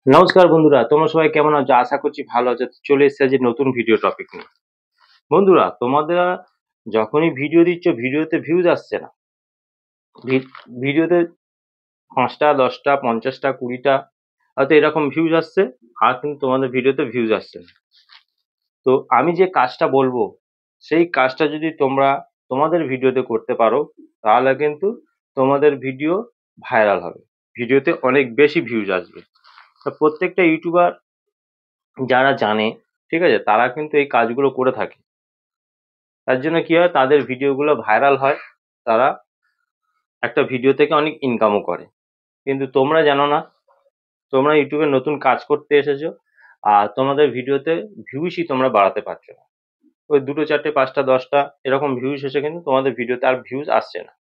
নমস্কার বন্ধুরা, তোমরা সবাই কেমন আছো? আশা করছি ভালো আছো। চলে এসেছি আজকে নতুন ভিডিও টপিক নিয়ে। বন্ধুরা, তোমরা যখনই ভিডিও দিচ্ছ, ভিডিওতে ভিউজ আসছে না। ভিডিওতে ৫টা, ১০টা, ৫০টা, ২০টা হয়তো এরকম ভিউজ আসছে, আর কিন্তু তোমাদের ভিডিওতে ভিউজ আসছে না। তো আমি যে কাজটা বলবো, সেই কাজটা যদি তোমরা তোমাদের ভিডিওতে করতে পারো, তাহলে কিন্তু তোমাদের ভিডিও ভাইরাল হবে। ভিডিওতে অনেক বেশি ভিউজ আসবে। তো প্রত্যেকটা ইউটিউবার যারা জানে, ঠিক আছে, তারা কিন্তু এই কাজগুলো করে থাকে। তার জন্য কি হয়, তাদের ভিডিওগুলো ভাইরাল হয়, তারা একটা ভিডিও থেকে অনেক ইনকামও করে। কিন্তু তোমরা জানো না, তোমরা ইউটিউবে নতুন কাজ করতে এসেছো, আর তোমাদের ভিডিওতে ভিউসই তোমরা বাড়াতে পারছো না। ওই ২টো, ৪টে, ৫টা, ১০টা এরকম ভিউস এসে কিন্তু তোমাদের ভিডিওতে আর ভিউজ আসছে না।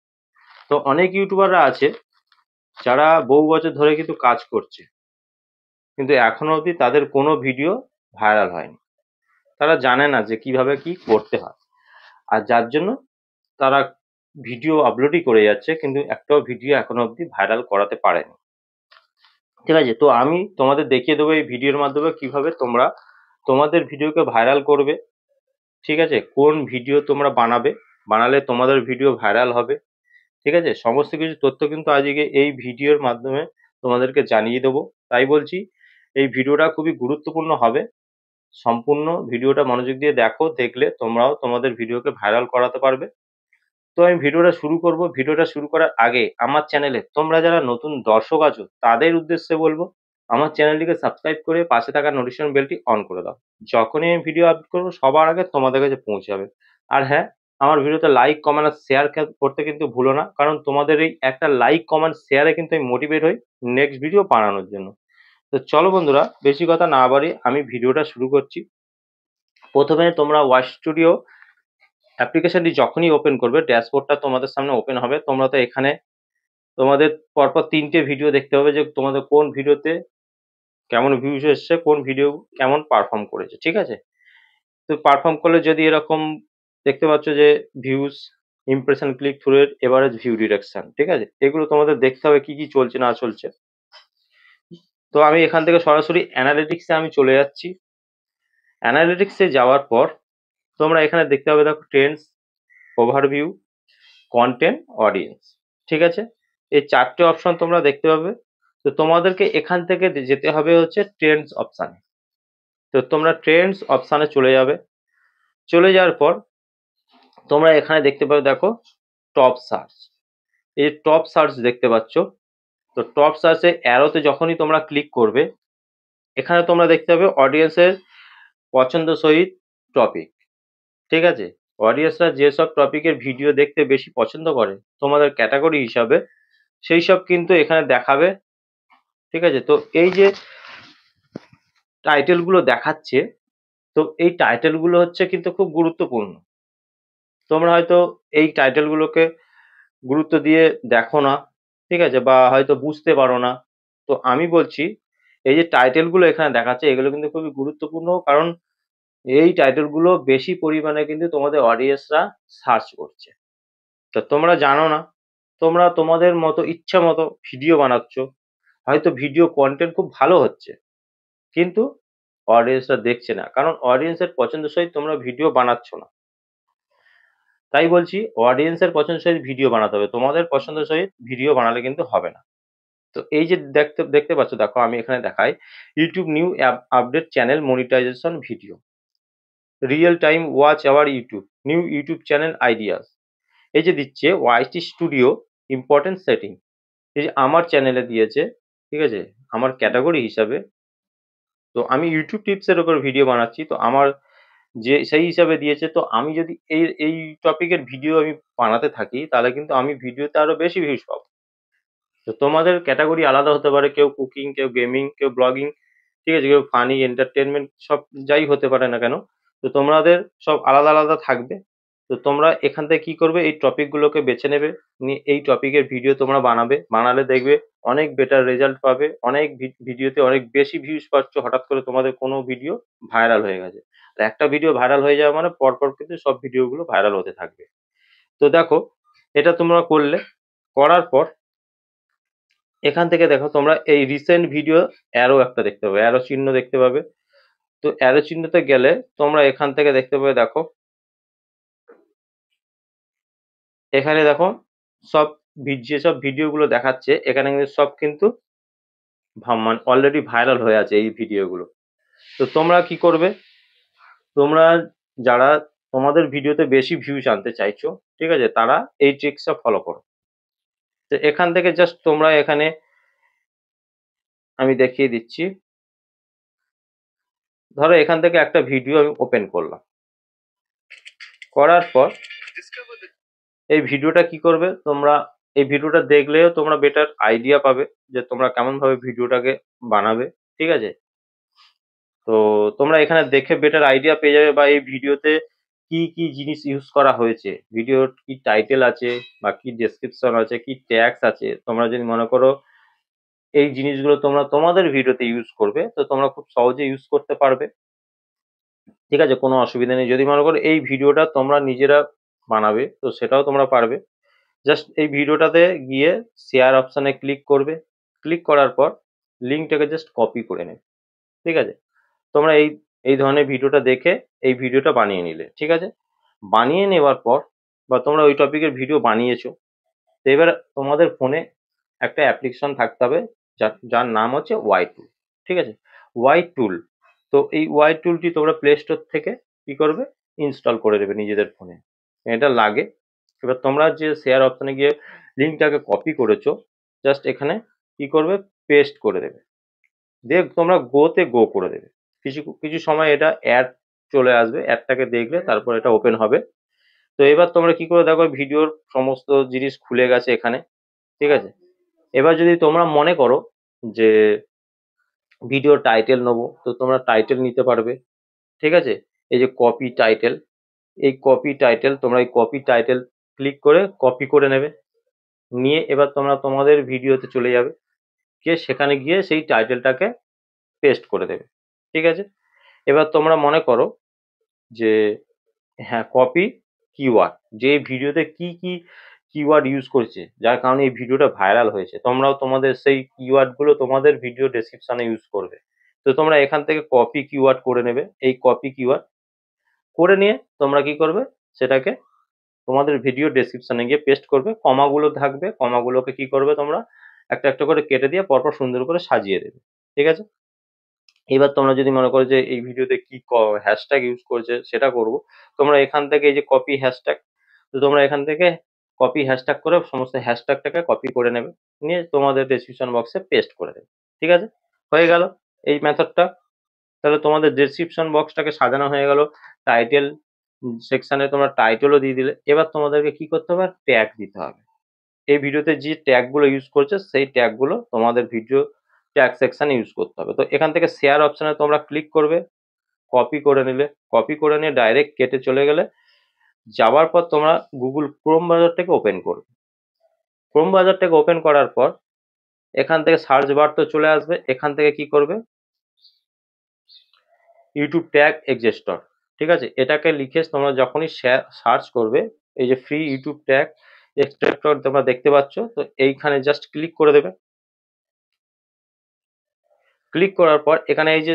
তো অনেক ইউটিউবাররা আছে যারা বহু বছর ধরে কিন্তু কাজ করছে, কিন্তু এখনো অবধি তাদের কোনো ভিডিও ভাইরাল হয়নি। তারা জানে না যে কিভাবে কি করতে হয়, আর যার জন্য তারা ভিডিও আপলোডই করে যাচ্ছে, কিন্তু একটাও ভিডিও এখনো অবধি ভাইরাল করাতে পারেনি। ঠিক আছে, তো আমি তোমাদের দেখিয়ে দেবো এই ভিডিওর মাধ্যমে কিভাবে তোমরা তোমাদের ভিডিওকে ভাইরাল করবে। ঠিক আছে, কোন ভিডিও তোমরা বানাবে, বানালে তোমাদের ভিডিও ভাইরাল হবে। ঠিক আছে, সমস্ত কিছু তথ্য কিন্তু আজকে এই ভিডিওর মাধ্যমে তোমাদেরকে জানিয়ে দেবো। তাই বলছি, এই ভিডিওটা খুবই গুরুত্বপূর্ণ হবে। সম্পূর্ণ ভিডিওটা মনোযোগ দিয়ে দেখো, দেখলে তোমরাও তোমাদের ভিডিওকে ভাইরাল করাতে পারবে। তো আমি ভিডিওটা শুরু করব। ভিডিওটা শুরু করার আগে আমার চ্যানেলে তোমরা যারা নতুন দর্শক আছো, তাদের উদ্দেশ্যে বলবো, আমার চ্যানেলটিকে সাবস্ক্রাইব করে পাশে থাকা নোটিফিকেশন বেলটি অন করে দাও। যখনই আমি ভিডিও আপলোড করবো, সবার আগে তোমাদের কাছে পৌঁছে যাবে। আর হ্যাঁ, আমার ভিডিওতে লাইক, কমেন্ট আর শেয়ার করতে কিন্তু ভুলো না, কারণ তোমাদের এই একটা লাইক, কমেন্ট, শেয়ারে কিন্তু আমি মোটিভেট হই নেক্সট ভিডিও বানানোর জন্য। তো চলো বন্ধুরা, বেশি কথা না বাড়িয়ে আমি ভিডিওটা শুরু করছি। প্রথমে তোমরা ওয়াচ স্টুডিও অ্যাপ্লিকেশনটি যখনই ওপেন করবে, ড্যাশবোর্ডটা তোমাদের সামনে ওপেন হবে। তোমরা তো এখানে তোমাদের পরপর ৩টে ভিডিও দেখতে হবে, যে তোমাদের কোন ভিডিওতে কেমন ভিউজ এসছে, কোন ভিডিও কেমন পারফর্ম করেছে। ঠিক আছে, তো পারফর্ম করলে যদি এরকম দেখতে পাচ্ছ যে views, impression, click through rate, average view direction, ঠিক আছে, এগুলো তোমাদের দেখতে হবে কি কি চলছে না চলছে। তো আমি এখান থেকে সরাসরি অ্যানালিটিক্সে আমি চলে যাচ্ছি। অ্যানালিটিক্সে যাওয়ার পর তোমরা এখানে দেখতে হবে, দেখো, ট্রেন্ডস, ওভারভিউ, কন্টেন্ট, অডিয়েন্স। ঠিক আছে, এই 4টে অপশন তোমরা দেখতে পাবে। তো তোমাদেরকে এখান থেকে যেতে হবে হচ্ছে ট্রেন্ডস অপশানে। তো তোমরা ট্রেন্ডস অপশানে চলে যাবে। চলে যাওয়ার পর তোমরা এখানে দেখতে পাবে, দেখো, টপ সার্চ। এই টপ সার্চ দেখতে পাচ্ছ। তো টপ সার্চে অ্যারোতে যখনই তোমরা ক্লিক করবে, এখানে তোমরা দেখতে পাবে অডিয়েন্সের পছন্দসই টপিক। ঠিক আছে, অডিয়েন্সরা যেসব টপিকের ভিডিও দেখতে বেশি পছন্দ করে তোমাদের ক্যাটাগরি হিসাবে, সেই সব কিন্তু এখানে দেখাবে। ঠিক আছে, তো এই যে টাইটেল গুলো দেখাচ্ছে, তো এই টাইটেল গুলো হচ্ছে কিন্তু খুব গুরুত্বপূর্ণ। তোমরা হয়তো এই টাইটেল গুলোকে গুরুত্ব দিয়ে দেখো না, ঠিক আছে, বা হয়তো বুঝতে পারো না। তো আমি বলছি, এই যে টাইটেল গুলো এখানে দেখাচ্ছে, এগুলো কিন্তু খুবই গুরুত্বপূর্ণ, কারণ এই টাইটেল গুলো বেশি পরিমাণে কিন্তু তোমাদের অডিয়েন্সরা সার্চ করছে। তো তোমরা জানো না, তোমরা তোমাদের মতো ইচ্ছা মতো ভিডিও বানাচ্ছ, হয়তো ভিডিও কন্টেন্ট খুব ভালো হচ্ছে, কিন্তু অডিয়েন্সরা দেখছে না, কারণ অডিয়েন্সের পছন্দসই তোমরা ভিডিও বানাচ্ছ না। তাই বলছি, অডিয়েন্সের পছন্দসই ভিডিও বানাতে হবে, তোমাদের পছন্দসই ভিডিও বানালে কিন্তু হবে না। তো এই যে দেখতে দেখতে পাচ্ছ, দেখো আমি এখানে দেখাই, YouTube new update channel monetization video, real time watch hour YouTube, new YouTube channel ideas. এই যে দিচ্ছে ওয়াইটি স্টুডিও ইম্পর্টেন্ট সেটিং, এই যে আমার চ্যানেলে দিয়েছে। ঠিক আছে, আমার ক্যাটাগরি হিসাবে, তো আমি ইউটিউব টিপসের ওপর ভিডিও বানাচ্ছি, তো আমার যে সেই হিসাবে দিয়েছে। তো আমি যদি এই এই টপিকের ভিডিও আমি বানাতে থাকি, তাহলে কিন্তু আমি ভিডিওতে আরো বেশি ভিউজ পাবো। তো তোমাদের ক্যাটাগরি আলাদা হতে পারে, কেউ কুকিং, কেউ গেমিং, কেউ ব্লগিং, ঠিক আছে, কেউ ফানি, এন্টারটেনমেন্ট, সব যাই হতে পারে না কেন। তো তোমাদের সব আলাদা আলাদা থাকবে। তো তোমরা এখান থেকে কি করবে, এই টপিক গুলোকে বেছে নেবে, নিয়ে এই টপিকের ভিডিও তোমরা বানাবে। বানালে দেখবে অনেক বেটার রেজাল্ট পাবে, অনেক ভিডিওতে অনেক বেশি ভিউজ পাচ্ছ। হঠাৎ করে তোমাদের কোনো ভিডিও ভাইরাল হয়ে গেছে, তো একটা ভিডিও ভাইরাল হয়ে যাওয়া মানে পরপর কিন্তু সব ভিডিওগুলো ভাইরাল হতে থাকবে। তো দেখো, এটা তোমরা করলে, করার পর এখান থেকে দেখো তোমরা এই রিসেন্ট ভিডিও অ্যারো একটা দেখতে পাবে, অ্যারো চিহ্ন দেখতে পাবে। তো অ্যারো চিহ্নতে গেলে তোমরা এখান থেকে দেখতে পাবে, দেখো এখানে দেখো সব যেসব ভিডিওগুলো দেখাচ্ছে এখানে কিন্তু সব কিন্তু মানে অলরেডি ভাইরাল হয়ে আছে এই ভিডিওগুলো। তো তোমরা কি করবে, তোমরা যারা তোমাদের ভিডিওতে বেশি ভিউজ আনতে চাইছো, ঠিক আছে, তারা এই ট্রিক্সটা ফলো করো। তো এখান থেকে জাস্ট তোমরা এখানে আমি দেখিয়ে দিচ্ছি, ধরো এখান থেকে একটা ভিডিও আমি ওপেন করলাম, করার পর এই ভিডিওটা কি করবে, তোমরা এই ভিডিওটা দেখলেও তোমরা বেটার আইডিয়া পাবে যে তোমরা কেমন ভাবে ভিডিওটাকে বানাবে, ঠিক আছে। তো তোমরা এখানে দেখে বেটার আইডিয়া পেয়ে যাবে, বা এই ভিডিওতে কি কি জিনিস ইউজ করা হয়েছে, ভিডিওর কি টাইটেল আছে, বা কি ডেসক্রিপশন আছে, কি ট্যাগস আছে। তোমরা যদি মনে করো এই জিনিসগুলো তোমরা তোমাদের ভিডিওতে ইউজ করবে, তো তোমরা খুব সহজে ইউজ করতে পারবে, ঠিক আছে, কোনো অসুবিধা নেই। যদি মনে করো এই ভিডিওটা তোমরা নিজেরা বানাবে, তো সেটাও তোমরা পারবে। জাস্ট এই ভিডিওটাতে গিয়ে শেয়ার অপশানে ক্লিক করবে, ক্লিক করার পর লিঙ্কটাকে জাস্ট কপি করে নেবে, ঠিক আছে। তোমরা এই এই ধরনের ভিডিওটা দেখে এই ভিডিওটা বানিয়ে নিলে, ঠিক আছে। বানিয়ে নেওয়ার পর, বা তোমরা ওই টপিকের ভিডিও বানিয়েছো, তো এবার তোমাদের ফোনে একটা অ্যাপ্লিকেশন থাকতে হবে যার নাম হচ্ছে ওয়াই টুল, ঠিক আছে, ওয়াই টুল। তো এই ওয়াই টুলটি তোমরা প্লে স্টোর থেকে কি করবে, ইনস্টল করে দেবে নিজেদের ফোনে, এটা লাগে। এবার তোমরা যে শেয়ার অপশনে গিয়ে লিঙ্কটাকে কপি করেছো, জাস্ট এখানে কি করবে, পেস্ট করে দেবে, দিয়ে তোমরা গো করে দেবে। কিছু কিছু সময় এটা অ্যাড চলে আসবে, অ্যাডটাকে দেখলে তারপর এটা ওপেন হবে। তো এবার তোমরা কি করে দেখো ভিডিওর সমস্ত জিনিস খুলে গেছে এখানে, ঠিক আছে। এবার যদি তোমরা মনে করো যে ভিডিও টাইটেল নেবো, তো তোমরা টাইটেল নিতে পারবে, ঠিক আছে। এই যে কপি টাইটেল, এই কপি টাইটেল, তোমরা এই কপি টাইটেল ক্লিক করে কপি করে নেবে, নিয়ে এবার তোমরা তোমাদের ভিডিওতে চলে যাবে, গিয়ে সেখানে গিয়ে সেই টাইটেলটাকে পেস্ট করে দেবে, ঠিক আছে। এবার তোমরা মনে করো যে হ্যাঁ, কপি কিওয়ার্ড, যে ভিডিওতে কি কি কিওয়ার্ড ইউজ করছে যার কারণে এই ভিডিওটা ভাইরাল হয়েছে, তোমরাও তোমাদের সেই কিওয়ার্ড গুলো তোমাদের ভিডিও ডেসক্রিপশনে ইউজ করবে। তো তোমরা এখান থেকে কপি কিওয়ার্ড করে নেবে, এই কপি কিওয়ার্ড করে নিয়ে তোমরা কি করবে, সেটাকে তোমাদের ভিডিও ডেসক্রিপশনে গিয়ে পেস্ট করবে। কমাগুলো থাকবে, কমাগুলোকে কি করবে, তোমরা একটা একটা করে কেটে দিয়ে পরপর সুন্দর করে সাজিয়ে দেবে, ঠিক আছে। এবার তোমরা যদি মনে করো যে এই ভিডিওতে কি হ্যাশট্যাগ ইউজ করছে সেটা করব, তোমরা এখান থেকে এই যে কপি হ্যাশট্যাগ, তো তোমরা এখান থেকে কপি হ্যাশট্যাগ করে সমস্ত হ্যাশট্যাগটাকে কপি করে নেবে, নিয়ে তোমাদের ডেসক্রিপশন বক্সে পেস্ট করে দেবে, ঠিক আছে। হয়ে গেল এই মেথডটা। তাহলে তোমাদের ডেসক্রিপশন বক্সটাকে সাজানো হয়ে গেল, টাইটেল সেকশনে তোমরা টাইটেলও দিয়ে দিলে। এবার তোমাদেরকে কি করতে হবে, ট্যাগ দিতে হবে। এই ভিডিওতে যে ট্যাগগুলো ইউজ করছে সেই ট্যাগগুলো তোমাদের ভিডিও ট্যাগ সেকশনে ইউজ করতে হবে। তো এখান থেকে শেয়ার অপশনে তোমরা ক্লিক করবে, কপি করে নিলে, কপি করে নিয়ে ডাইরেক্ট কেটে চলে গেলে, যাওয়ার পর তোমরা গুগল ক্রোম ব্রাউজারটাকে ওপেন করবে। ক্রোম ব্রাউজারটাকে ওপেন করার পর এখান থেকে সার্চ বার তো চলে আসবে, এখান থেকে কি করবে, ইউটিউব ট্যাগ এক্সট্রাক্টর, ঠিক আছে, এটাকে লিখে তোমরা যখনই সার্চ করবে, এই যে ফ্রি ইউটিউব ট্যাগ এক্সট্রাক্টর তোমরা দেখতে পাচ্ছ, তো এইখানে জাস্ট ক্লিক করে দেবে। ক্লিক করার পর এখানে এই যে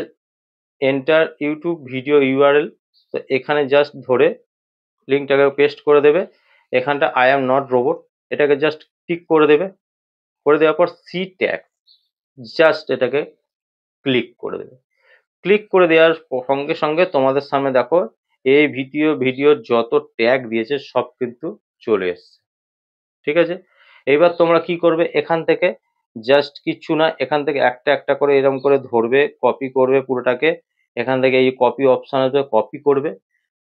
এন্টার ইউটিউব ভিডিও ইউআরএল, তো এখানে জাস্ট ধরে লিঙ্কটাকে পেস্ট করে দেবে। এখানটা আই অ্যাম নট রোবট, এটাকে জাস্ট টিক করে দেবে, করে দেওয়ার পর সি ট্যাগ, জাস্ট এটাকে ক্লিক করে দেবে। ক্লিক করে দেওয়ার সঙ্গে সঙ্গে তোমাদের সামনে দেখো এই ভিডিওর যত ট্যাগ দিয়েছে সব কিন্তু চলে এসছে, ঠিক আছে। এবার তোমরা কি করবে, এখান থেকে জাস্ট কিচ্ছু না, এখান থেকে একটা একটা করে এরকম করে ধরবে, কপি করবে পুরোটাকে। এখান থেকে এই কপি অপশন আছে, কপি করবে।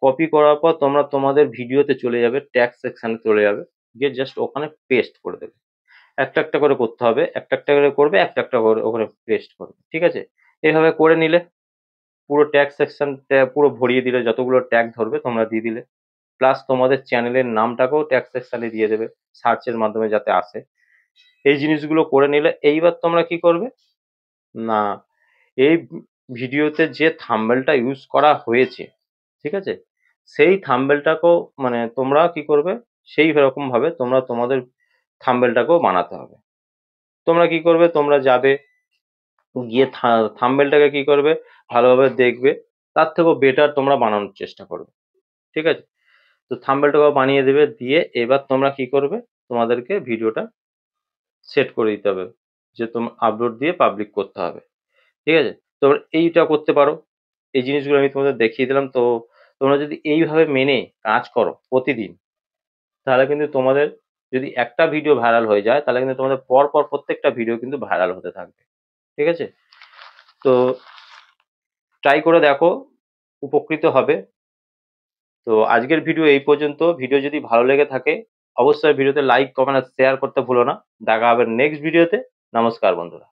কপি করার পর তোমরা তোমাদের ভিডিওতে চলে যাবে, ট্যাগ সেকশনে চলে যাবে, গিয়ে জাস্ট ওখানে পেস্ট করে দেবে। একটা একটা করে করতে হবে, একটা একটা করে করবে, একটা একটা করে ওখানে পেস্ট করবে, ঠিক আছে। এইভাবে করে নিলে পুরো ট্যাগ সেকশন পুরো ভরিয়ে দিলে, যতগুলো ট্যাগ ধরবে তোমরা দিয়ে দিলে, প্লাস তোমাদের চ্যানেলের নামটাকেও ট্যাগ সেকশনে দিয়ে দেবে সার্চের মাধ্যমে যাতে আসে। এই জিনিসগুলো করে নিলে এইবার তোমরা কি করবে না, এই ভিডিওতে যে থাম্বনেলটা ইউজ করা হয়েছে, ঠিক আছে, সেই থাম্বনেলটাকেও মানে তোমরা কি করবে, সেই রকম ভাবে তোমরা তোমাদের থাম্বনেলটাকেও বানাতে হবে। তোমরা কি করবে, তোমরা যাবে গিয়ে থাম্বনেলটাকে কি করবে, ভালোভাবে দেখবে, তার থেকেও বেটার তোমরা বানানোর চেষ্টা করবে, ঠিক আছে? তো থাম্বনেলটাকেও বানিয়ে দেবে, দিয়ে এবার তোমরা কি করবে, তোমাদেরকে ভিডিওটা সেট করে দিতে হবে যে তোমার আপলোড দিয়ে পাবলিক করতে হবে, ঠিক আছে? তোমরা এইটা করতে পারো, এই জিনিসগুলো আমি তোমাদের দেখিয়ে দিলাম। তো তোমরা যদি এইভাবে মেনে কাজ করো প্রতিদিন, তাহলে কিন্তু তোমাদের যদি একটা ভিডিও ভাইরাল হয়ে যায়, তাহলে কিন্তু তোমাদের পর পর প্রত্যেকটা ভিডিও কিন্তু ভাইরাল হতে থাকবে, ঠিক আছে? তো ট্রাই করে দেখো, উপকৃত হবে। তো আজকের ভিডিও এই পর্যন্ত। ভিডিও যদি ভালো লেগে থাকে, অবশ্যই ভিডিওতে লাইক, কমেন্ট আর শেয়ার করতে ভুলো না। দেখা হবে নেক্সট ভিডিওতে। নমস্কার বন্ধুরা।